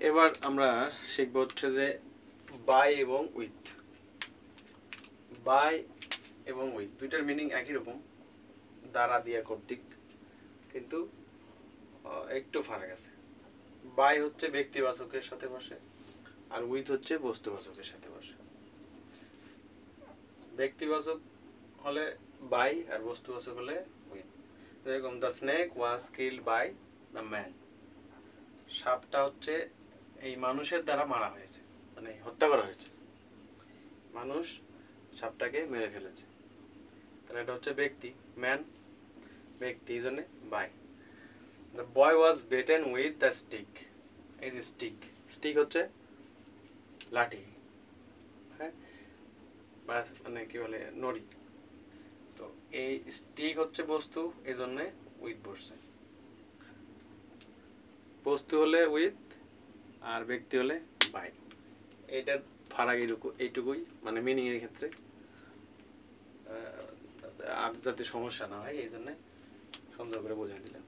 এবার আমরা শিখব হচ্ছে যে বাই এবং উইথ। বাই এবং উইথ দুইটার মিনিং একই রকম, দ্বারা দিয়া কর্তৃক, কিন্তু একটু ফারাক আছে। বাই হচ্ছে ব্যক্তিবাচকের সাথে বসে, আর উইথ হচ্ছে বস্তুবাচকের সাথে বসে। ব্যক্তিবাচক হলে বাই আর বস্তুবাচক হলে উইথ। যেরকম the snake was killed by the man. সাপটা হচ্ছে এই মানুষের দ্বারা মারা হয়েছে, মানে হত্যা করা হয়েছে, মানুষ সাপটাকে মেরে ফেলেছে, তাহলে এটা হচ্ছে ব্যক্তি। ম্যান ব্যক্তি, এই জন্য by. The boy was beaten with the stick. এই যে স্টিক, স্টিক হচ্ছে লাঠি, হ্যাঁ, বা মানে কি বলে নড়ি। তো এই স্টিক হচ্ছে বস্তু, এই জন্য উইথ বসছে। বস্তু হলে উইথ আর ব্যক্তি হলে বাই। এটার ফারাক এইটুকুই, মানে মিনিং এর ক্ষেত্রে। আর যাতে সমস্যা না হয় এই জন্য সুন্দর করে বোঝাই দিলাম।